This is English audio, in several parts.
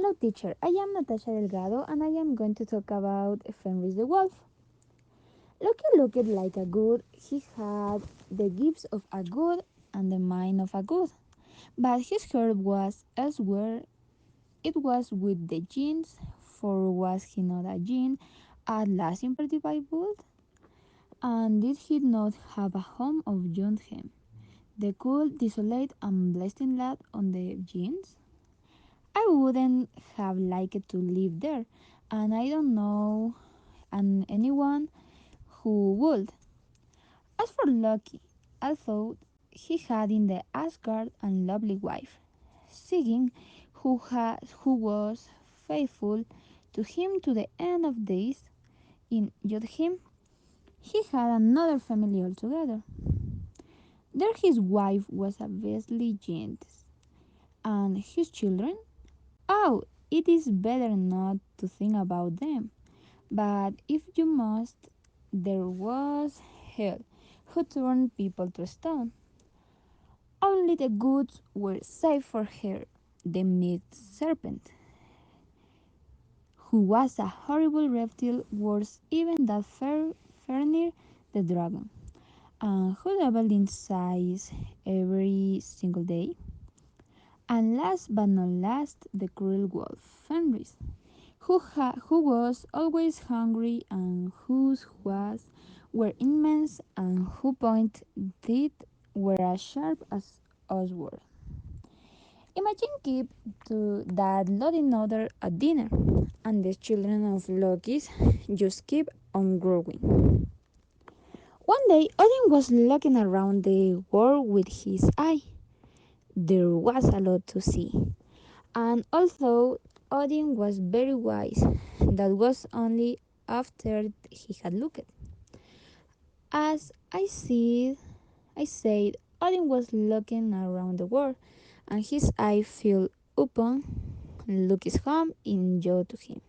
Hello, teacher. I am Natasha Delgado and I am going to talk about Fenris the Wolf. Loki looked like a good. He had the gifts of a good and the mind of a good. But his heart was elsewhere. It was with the genes, for was he not a gene at last imprinted by blood? And did he not have a home of young him? The cool, desolate, and blasting lad on the genes? I wouldn't have liked to live there, and I don't know anyone who would. As for Loki, I thought he had in the Asgard a lovely wife, Sigyn, who was faithful to him to the end of days. In Jotunheim, he had another family altogether. There his wife was a beastly giant, and his children? Oh, it is better not to think about them. But if you must, there was hell, who turned people to stone. Only the goods were safe for her. The meat serpent, who was a horrible reptile worse even than Fenrir the dragon, and who doubled in size every single day. And last but not least, the cruel wolf, Fenris, who was always hungry and whose was were immense and whose point teeth were as sharp as Oswald. Imagine keep to that loading order at dinner, and the children of Loki's just keep on growing. One day, Odin was looking around the world with his eye. There was a lot to see, and although Odin was very wise, that was only after he had looked. As I said, Odin was looking around the world, and his eye fell upon Loki's home in Jotunheim.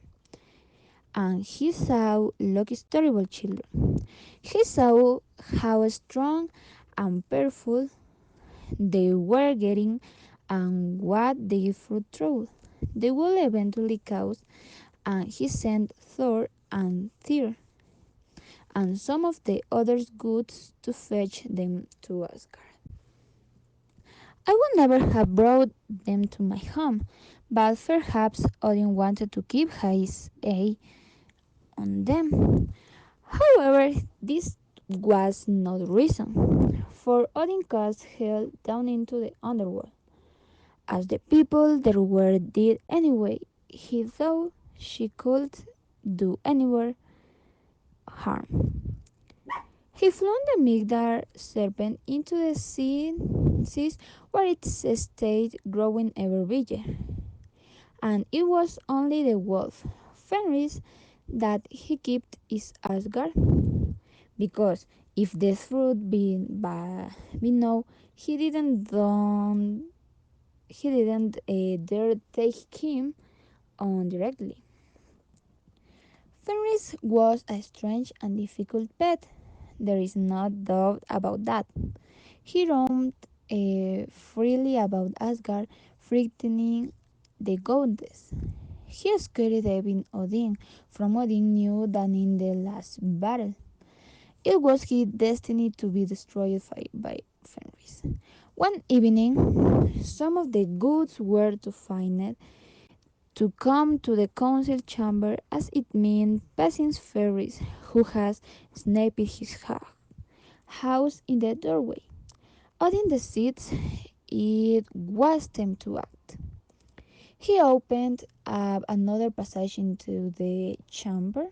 And he saw Loki's terrible children. He saw how strong and powerful they were getting and what they fruit trouble they will eventually cause, and he sent Thor and Tyr and some of the other goods to fetch them to Asgard. I would never have brought them to my home, but perhaps Odin wanted to keep his eye on them. However, this was not reason, for Odin cast Hel down into the underworld. As the people there were did anyway, he thought she could do anywhere harm. He flung the Migdar serpent into the seas where it stayed growing ever bigger. And it was only the wolf, Fenris, that he kept his Asgard. Because if the truth be known, he didn't dare take him on directly. Fenris was a strange and difficult pet. There is no doubt about that. He roamed freely about Asgard, frightening the goddess. He scared even Odin, from Odin knew that in the last battle it was his destiny to be destroyed by Fenris. One evening, some of the goods were to find it to come to the council chamber as it meant passing Fenris, who has snapped his house in the doorway. Odin decides it was time to act. He opened up another passage into the chamber.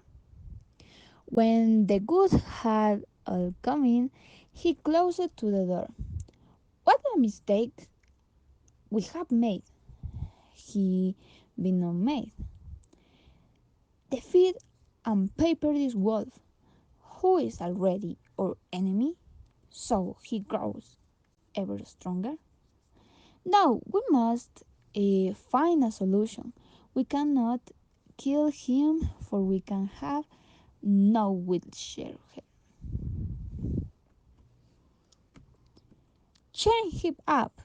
When the goods had all come in, he closed to the door. What a mistake we have made, he been not made. Defeat and paper this wolf, who is already our enemy, so he grows ever stronger. Now we must find a solution. We cannot kill him, for we can have no will share him. Chain him up.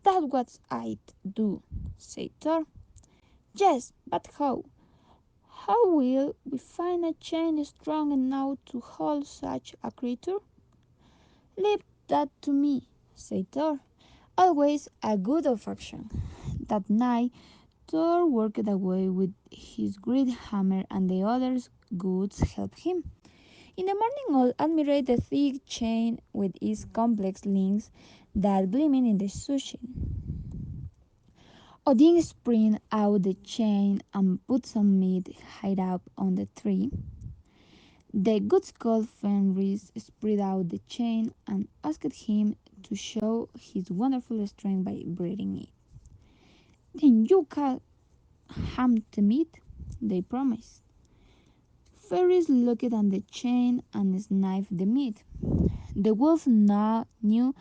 That's what I'd do, said Thor. Yes, but how? How will we find a chain strong enough to hold such a creature? Leave that to me, said Thor. Always a good of action. That night, Thor worked away with his great hammer, and the others goods helped him. In the morning, all admired the thick chain with its complex links that gleaming in the sunshine. Odin sprang out the chain and put some meat high up on the tree. The good called Fenris spread out the chain and asked him to show his wonderful strength by breaking it. Then you can ham the meat, they promised. Fenris looked at the chain and sniffed the meat. The wolf now knew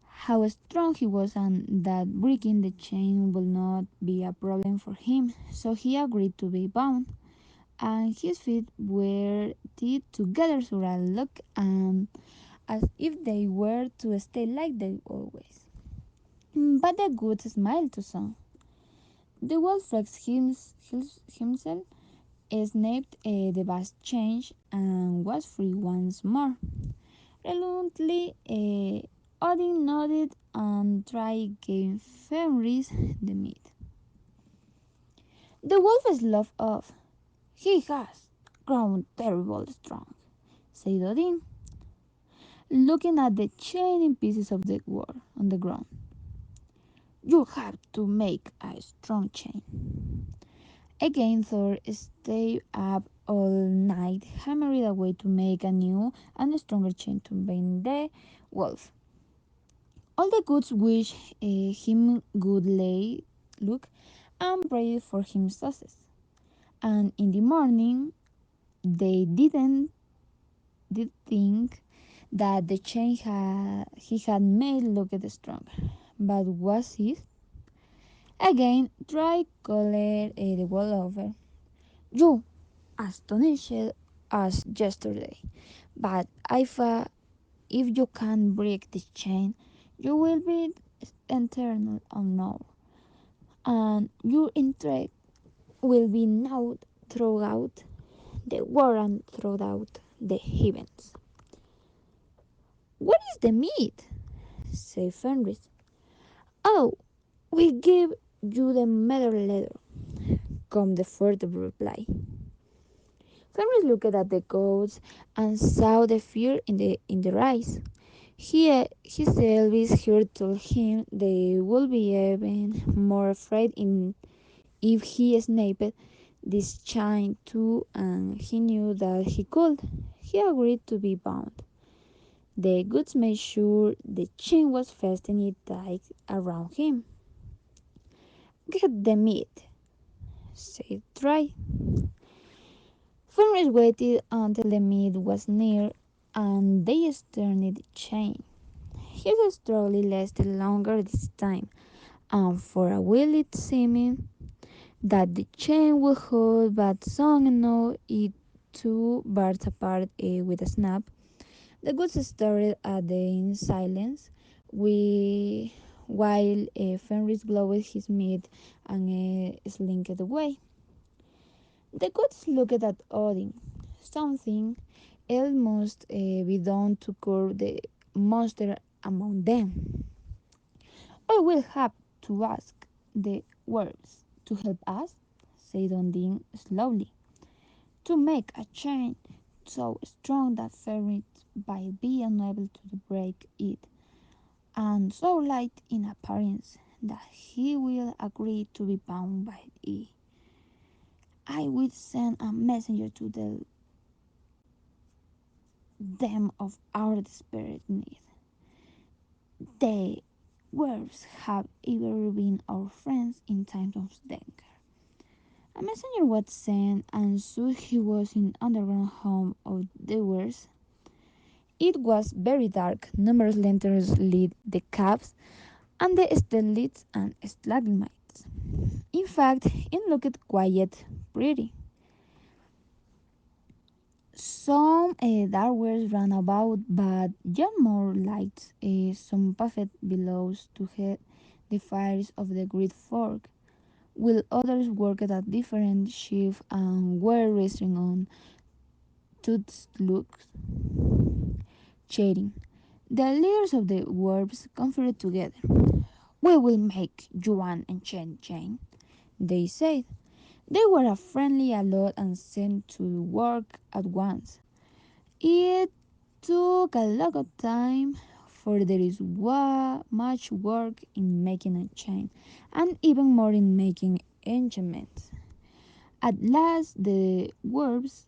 how strong he was and that breaking the chain would not be a problem for him, so he agreed to be bound. And his feet were tied together so I looked and as if they were to stay like they always. But the goat smiled to some. The wolf flexed himself, snapped the vast change, and was free once more. Reluctantly, Odin nodded and tried gave Fenris the meat. The wolf sloughed off. He has grown terribly strong, said Odin, looking at the chain in pieces of the wood on the ground. You have to make a strong chain. Again, Thor stayed up all night, hammered away to make a new and stronger chain to bind the wolf. All the goods wished him good luck and prayed for him success. And in the morning, they did think that the chain he had made looked strong. But was it? Again, try color the wall over. You astonished us yesterday, but if you can break this chain, you will be eternal unknown, and your intrigue will be now throughout the world and throughout the heavens. What is the meat? Said Fenris. Oh, we give you the metal leather, come the further reply. Fenris looked at the goats and saw the fear in their eyes. His eldest heard told him they would be even more afraid if he snapped this chain too, and he knew that he could. He agreed to be bound. The goods made sure the chain was fastened tight around him. Get the meat, said Try. Fenris waited until the meat was near and they turned the chain. His struggle lasted longer this time, and for a while it seemed that the chain would hold but soon enough it two burst apart with a snap. The goods stared at them in silence, we, while Fenris blowed his meat and slinked away. The gods looked at Odin. Something else must be done to curb the monster among them. I will have to ask the wolves to help us, said Odin slowly, to make a chain so strong that Fenris might be unable to break it, and so light in appearance that he will agree to be bound by it. I will send a messenger to tell them of our desperate need. The wolves have ever been our friends in times of danger. A messenger was sent, and soon he was in underground home of the wolves. It was very dark. Numerous lanterns lit the caves and the stalactites and stalagmites. In fact, it looked quite pretty. Some darkwares ran about, but yet more lights. Some puffed billows to head the fires of the great fork. while others worked at different shifts and were racing on tooth looks, chatting. The leaders of the dwarves conferred together. We will make you an enchant chain, they said. They were a friendly lot and sent to work at once. It took a lot of time, for there is much work in making a chain, and even more in making enchantments. At last, the dwarves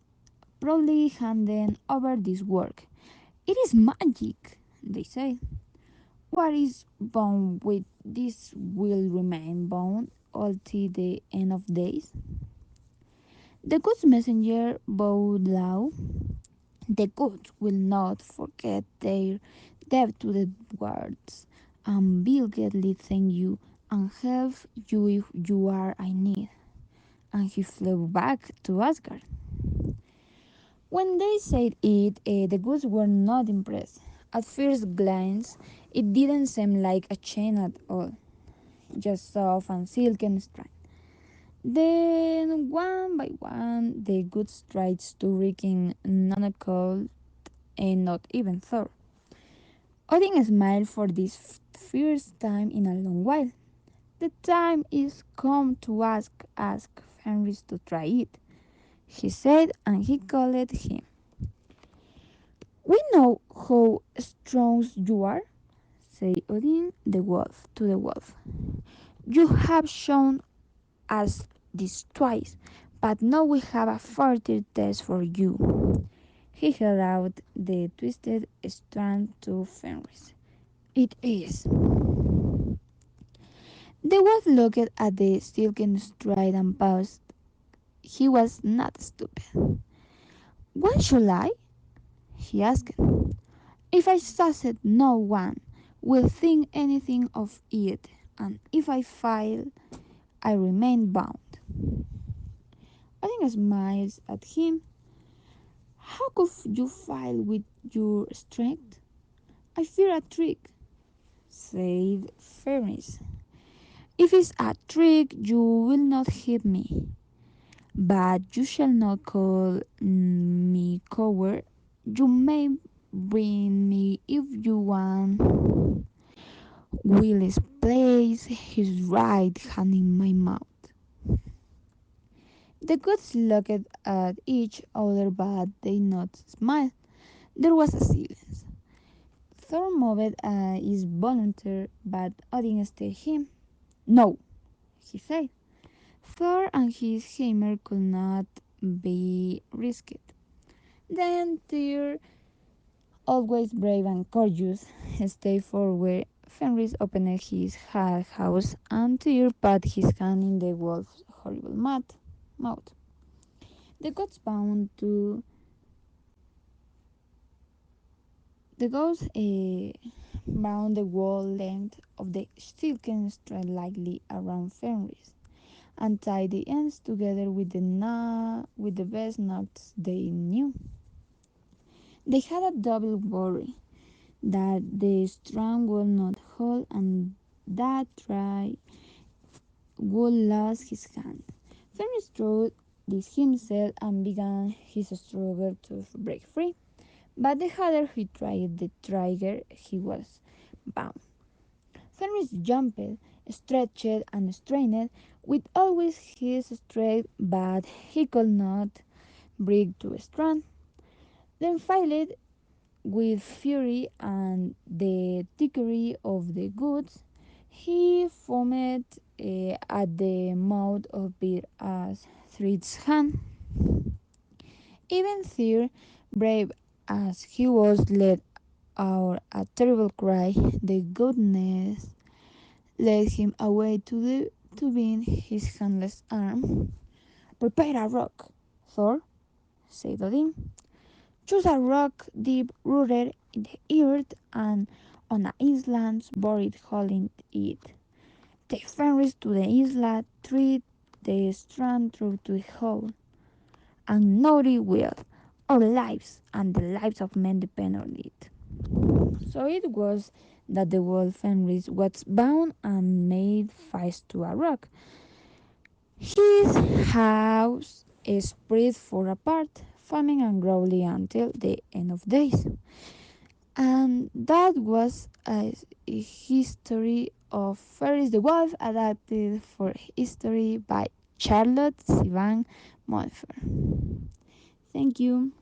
proudly handed over this work. It is magic, they said. What is bound with this will remain bound until the end of days. The good messenger bowed low. The gods will not forget their debt to the dwarves, and will gladly thank you and help you if you are in need. And he flew back to Asgard. When they said it, the gods were not impressed. At first glance, it didn't seem like a chain at all, just soft and silken strands. Then, one by one, the gods tried to reckon none cold and not even Thor. Odin smiled for this first time in a long while. The time is come to ask Fenris to try it, he said, and he called him. We know how strong you are, said Odin the wolf to the wolf. You have shown us this twice, but now we have a further test for you. He held out the twisted strand to Fenris. It is. The wolf looked at the silken strand and paused. He was not stupid. When shall I? He asked. If I succeed, no one will think anything of it, and if I fail, I remain bound. Odin smiles at him. How could you fail with your strength? I fear a trick, said Fenris. If it's a trick, you will not hit me. But you shall not call me coward. You may bring me if you want. Willis placed his right hand in my mouth. The gods looked at each other, but they not smiled. There was a silence. Thor moved his volunteer, but Odin stayed him. No, he said. Thor and his hammer could not be risked. Then Tyr, always brave and courageous, stayed forward. Fenris opened his house and Tyr put his hand in the wolf's horrible mouth. The gods bound to the gods bound the whole length of the silken strand lightly around Fenris and tied the ends together with the best knots they knew. They had a double worry that the strand would not hold and that Try would lose his hand. Fenris threw this himself and began his struggle to break free. But the harder he tried, the trigger he was bound. Fenris jumped, stretched, and strained with always his strength, but he could not break the strand. Then failed with fury and the trickery of the gods. He foamed at the mouth of Bear as Thread's hand. Even Tyr, brave as he was, let out a terrible cry. The goodness led him away to being his handless arm. Prepare a rock, Thor, said Odin. Choose a rock deep rooted in the earth and on an island buried holding it. Take Fenris to the island, treat the strand through to the hole, and know it will. Our lives and the lives of men depend on it. So it was that the wolf Fenris was bound and made fast to a rock. His house spread far apart, farming and growling until the end of days. And that was a history of Fenris the Wolf, adapted for history by Charlotte Sivan Monfort. Thank you.